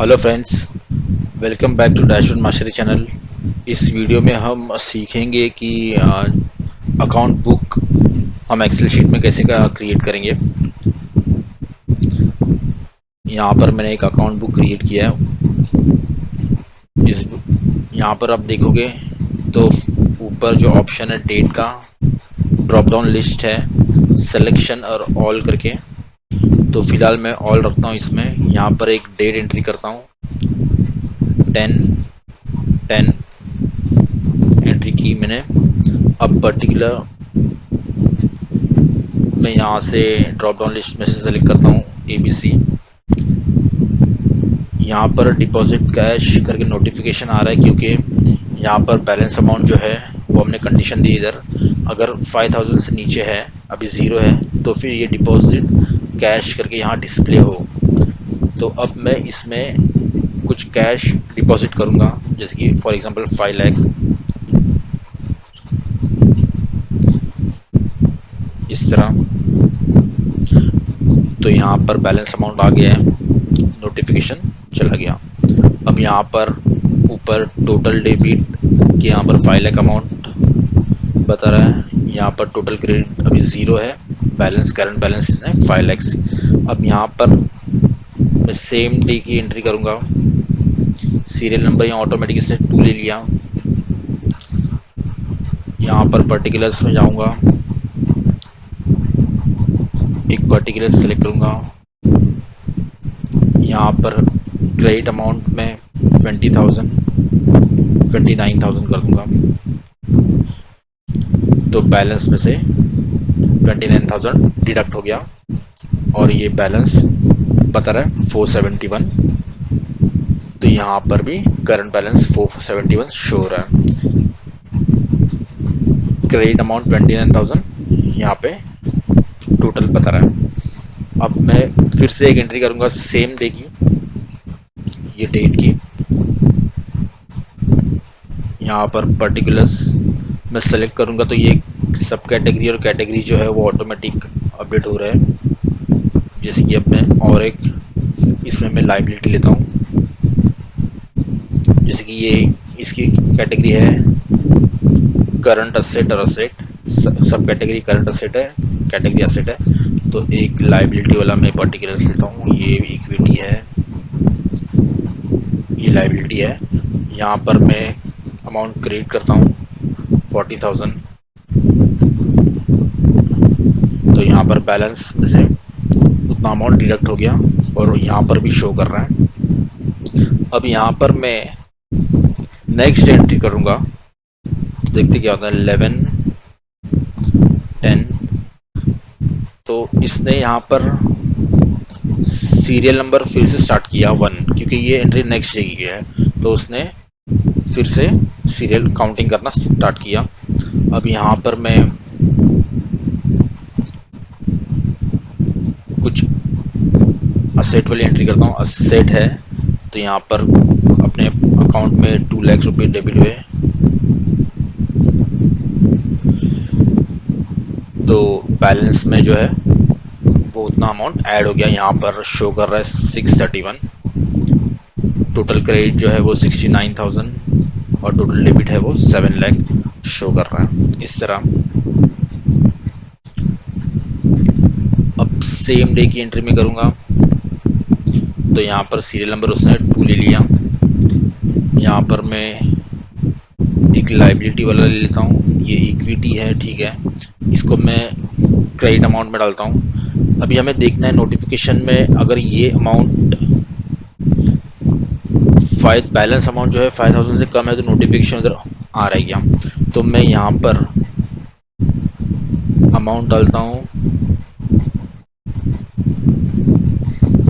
Hello friends, welcome back to Dashboard Mastery channel. इस video में हम सीखेंगे कि अकाउंट बुक हम एक्सेल शीट में कैसे का क्रिएट करेंगे। यहाँ पर मैंने एक अकाउंट बुक क्रिएट किया है। इस यहाँ पर आप देखोगे तो ऊपर जो ऑप्शन है डेट का ड्रॉप डाउन लिस्ट है, सिलेक्शन और ऑल करके। तो फिलहाल मैं ऑल रखता हूँ इसमें। यहाँ पर एक डेट एंट्री करता हूँ, 10/10 एंट्री की मैंने। अब पर्टिकुलर मैं यहाँ से ड्रॉप डाउन लिस्ट में से सेलेक्ट करता हूँ ABC। यहाँ पर डिपॉजिट कैश करके नोटिफिकेशन आ रहा है क्योंकि यहाँ पर बैलेंस अमाउंट जो है वो हमने कंडीशन दी इधर, अगर 5000 से नीचे है, अभी 0 है, तो फिर ये डिपॉजिट कैश करके यहाँ डिस्प्ले हो। तो अब मैं इसमें कुछ कैश डिपॉजिट करूँगा, जैसे कि फॉर एग्जांपल 5 लाख। इस तरह तो यहाँ पर बैलेंस अमाउंट आ गया है, नोटिफिकेशन चला गया। अब यहाँ पर ऊपर टोटल डेबिट के यहाँ पर 5 लाख अमाउंट बता रहा है। यहाँ पर टोटल क्रेडिट अभी 0 है, बैलेंस करंट बैलेंस है 5 लैक्स। अब यहाँ पर मैं सेम डे की एंट्री करूँगा। सीरियल नंबर यहाँ ऑटोमेटिक इसने 2 ले लिया। यहाँ पर पर्टिकुलर्स में जाऊँगा, एक पर्टिकुलर सेलेक्ट करूँगा। यहाँ पर क्रेडिट अमाउंट में 20,000 29,000 कर दूँगा। तो बैलेंस में से 29,000 डिडक्ट हो गया और ये बैलेंस बता रहा है 471। तो यहाँ पर भी करंट बैलेंस 471 शो हो रहा है। क्रेडिट अमाउंट 29,000 यहाँ पे टोटल बता रहा है। अब मैं फिर से एक एंट्री करूँगा सेम डे की, ये डेट की। यहाँ पर पर्टिकुलर्स मैं सेलेक्ट करूँगा तो ये सब कैटेगरी और कैटेगरी जो है वो ऑटोमेटिक अपडेट हो रहा है। जैसे कि अब मैं और एक इसमें मैं लाइबिलिटी लेता हूँ, जैसे कि ये इसकी कैटेगरी है करंट असेट और असेट। सब कैटेगरी करंट असेट है, कैटेगरी असेट है। तो एक लाइबिलिटी वाला मैं पर्टिकुलर लेता हूँ, ये इक्विटी है, ये लाइबिलिटी है। यहाँ पर मैं अमाउंट क्रिएट करता हूँ 40,000। तो यहाँ पर बैलेंस में से उतना अमाउंट डिडक्ट हो गया और यहाँ पर भी शो कर रहा है। अब यहाँ पर मैं नेक्स्ट एंट्री करूँगा तो देखते क्या होता है। 11/10। तो इसने यहाँ पर सीरियल नंबर फिर से स्टार्ट किया 1, क्योंकि ये एंट्री नेक्स्ट डे की है। तो उसने फिर से सीरियल काउंटिंग करना स्टार्ट किया। अब यहाँ पर मैं कुछ असेट वाली एंट्री करता हूँ। असेट है तो यहाँ पर अपने अकाउंट में 2 लाख रुपये डेबिट हुए। तो बैलेंस में जो है वो उतना अमाउंट ऐड हो गया। यहाँ पर शो कर रहा है 631। टोटल क्रेडिट जो है वो 69,000 और टोटल डेबिट है वो 7 लाख शो कर रहा है। इस तरह अब सेम डे की एंट्री में करूँगा तो यहाँ पर सीरियल नंबर उसने 2 ले लिया। यहाँ पर मैं एक लाइबिलिटी वाला ले लेता हूँ, ये इक्विटी है, ठीक है। इसको मैं क्रेडिट अमाउंट में डालता हूँ। अभी हमें देखना है नोटिफिकेशन में अगर ये अमाउंट बैलेंस अमाउंट जो है 5,000 से कम है तो नोटिफिकेशन उधर आ रहा है क्या। तो मैं यहाँ पर अमाउंट डालता हूँ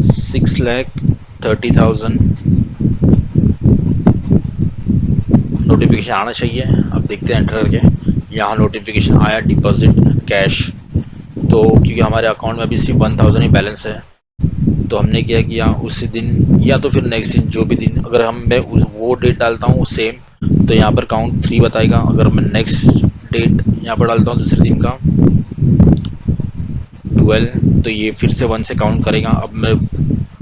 6,30,000। नोटिफिकेशन आना चाहिए। अब देखते हैं एंटर करके। यहाँ नोटिफिकेशन आया डिपॉजिट कैश। तो क्योंकि हमारे अकाउंट में अभी सिर्फ 1,000 ही बैलेंस है, तो हमने क्या किया उसी दिन या तो फिर नेक्स्ट दिन, जो भी दिन, अगर मैं वो डेट डालता हूँ सेम तो यहाँ पर काउंट 3 बताएगा। अगर मैं नेक्स्ट डेट यहाँ पर डालता हूँ दूसरे दिन का 12, तो ये फिर से 1 से काउंट करेगा। अब मैं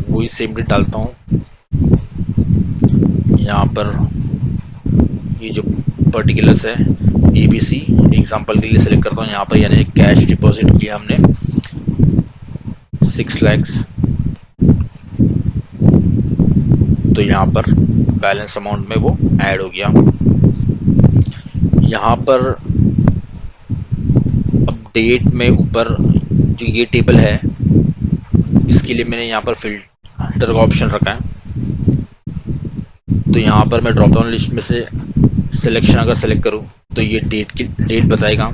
वही सेम डेट डालता हूँ यहाँ पर ये जो पर्टिकुलर्स है ABC एग्जांपल के लिए सेलेक्ट करता हूँ। यहाँ पर यानी कैश डिपॉजिट किया हमने 6 lakhs, तो यहाँ पर बैलेंस अमाउंट में वो ऐड हो गया। यहाँ पर अब डेट में ऊपर जो ये टेबल है इसके लिए मैंने यहाँ पर फिल्टर का ऑप्शन रखा है। तो यहाँ पर मैं ड्रॉप डाउन लिस्ट में से सिलेक्शन अगर सेलेक्ट करूँ तो ये डेट बताएगा,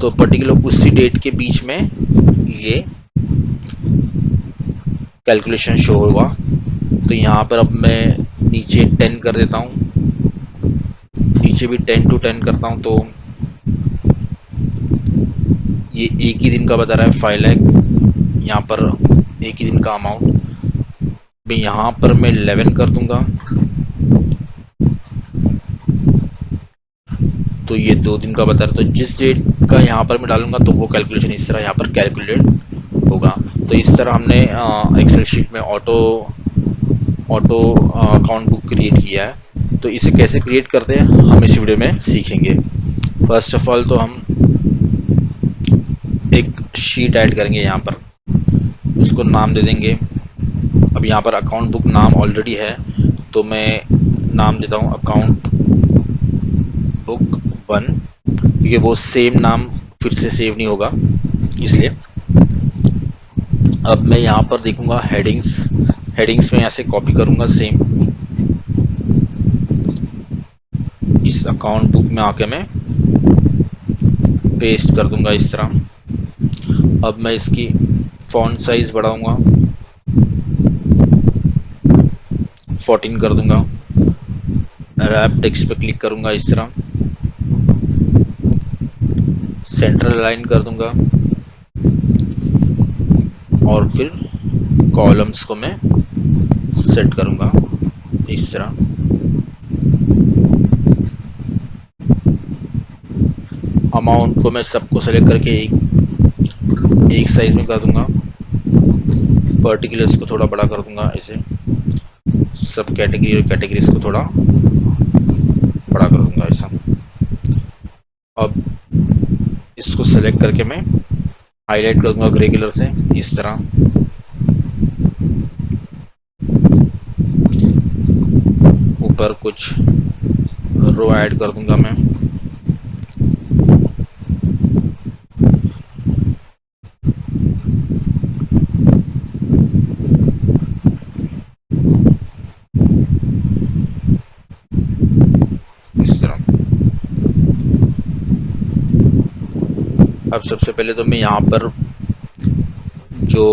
तो पर्टिकुलर उसी डेट के बीच में ये कैलकुलेशन शो होगा। तो यहाँ पर अब मैं नीचे 10 कर देता हूँ, नीचे भी 10 to 10 करता हूँ, तो ये एक ही दिन का बता रहा है 5 लाख, यहाँ पर एक ही दिन का अमाउंट। मैं यहाँ पर मैं 11 कर दूंगा, तो ये 2 दिन का बता रहा है। तो जिस डेट का यहाँ पर मैं डालूंगा तो वो कैलकुलेशन इस तरह यहाँ पर कैलकुलेट होगा। तो इस तरह हमने एक्सेल शीट में ऑटो अकाउंट बुक क्रिएट किया है। तो इसे कैसे क्रिएट करते हैं हम इस वीडियो में सीखेंगे। फर्स्ट ऑफ ऑल तो हम एक शीट ऐड करेंगे, यहाँ पर उसको नाम दे देंगे। अब यहाँ पर अकाउंट बुक नाम ऑलरेडी है, तो मैं नाम देता हूँ अकाउंट बुक 1, क्योंकि वो सेम नाम फिर से सेव नहीं होगा इसलिए। अब मैं यहाँ पर देखूंगा हेडिंग्स में यहाँ से कॉपी करूंगा सेम, इस अकाउंट बुक में आके मैं पेस्ट कर दूंगा इस तरह। अब मैं इसकी फॉन्ट साइज बढ़ाऊंगा, 14 कर दूंगा। रैप टेक्स्ट पे क्लिक करूंगा इस तरह, सेंट्रल अलाइन कर दूंगा और फिर कॉलम्स को मैं सेट करूंगा इस तरह। अमाउंट को मैं सबको सेलेक्ट करके एक साइज में कर दूंगा। पर्टिकुलर्स को थोड़ा बड़ा कर दूंगा, इसे सब कैटेगरी और कैटेगरीज को थोड़ा बड़ा कर दूंगा ऐसा। अब इसको सेलेक्ट करके मैं हाईलाइट कर दूंगा ग्रे कलर से इस तरह। ऊपर कुछ रो ऐड कर दूंगा मैं, इस तरह। अब सबसे पहले तो मैं यहाँ पर जो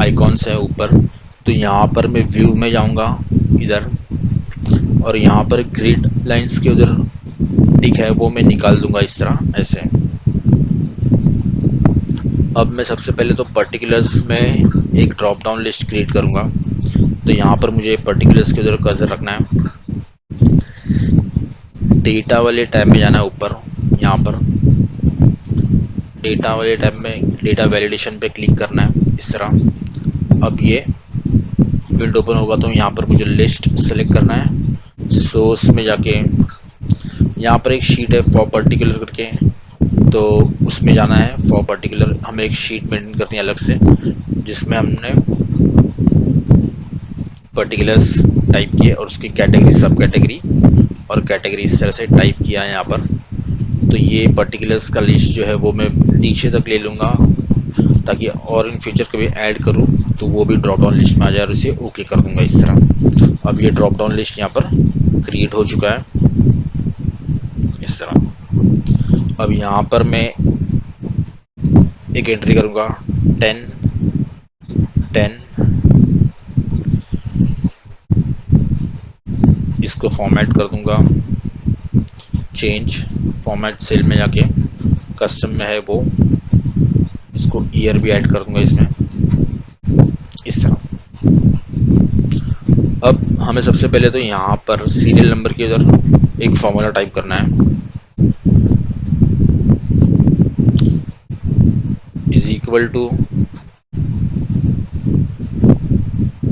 आइकॉन्स है ऊपर, तो यहाँ पर मैं व्यू में जाऊंगा इधर, और यहाँ पर ग्रिड लाइंस के उधर टिक है वो मैं निकाल दूंगा इस तरह ऐसे। अब मैं सबसे पहले तो पर्टिकुलर्स में एक ड्रॉप डाउन लिस्ट क्रिएट करूंगा। तो यहाँ पर मुझे पर्टिकुलर्स के उधर कर्सर रखना है, डेटा वाले टैब में जाना है ऊपर। यहाँ पर डेटा वाले टैब में डेटा वैलिडेशन पे क्लिक करना है इस तरह। अब ये विंडो ओपन होगा, तो यहाँ पर मुझे लिस्ट सेलेक्ट करना है। सोर्स में जाके यहाँ पर एक शीट है फॉर पर्टिकुलर करके, तो उसमें जाना है। फॉर पर्टिकुलर हमें एक शीट मेंटेन करनी है अलग से, जिसमें हमने पर्टिकुलर्स टाइप किए और उसकी कैटेगरी, सब कैटेगरी और कैटेगरी इस तरह से टाइप किया है यहाँ पर। तो ये पर्टिकुलर्स का लिस्ट जो है वो मैं नीचे तक ले लूँगा, ताकि और इन फ्यूचर कभी ऐड करूँ तो वो भी ड्रॉप डाउन लिस्ट में आ जाए, और इसे ओके कर दूंगा इस तरह। अब ये ड्रॉप डाउन लिस्ट यहाँ पर क्रिएट हो चुका है इस तरह। अब यहाँ पर मैं एक एंट्री करूँगा 10 10, इसको फॉर्मेट कर दूंगा, चेंज फॉर्मेट सेल में जाके कस्टम में है वो, इसको ईयर भी ऐड कर दूंगा इसमें इस तरह। अब हमें सबसे पहले तो यहाँ पर सीरियल नंबर के उधर एक फॉर्मूला टाइप करना है, इज इक्वल टू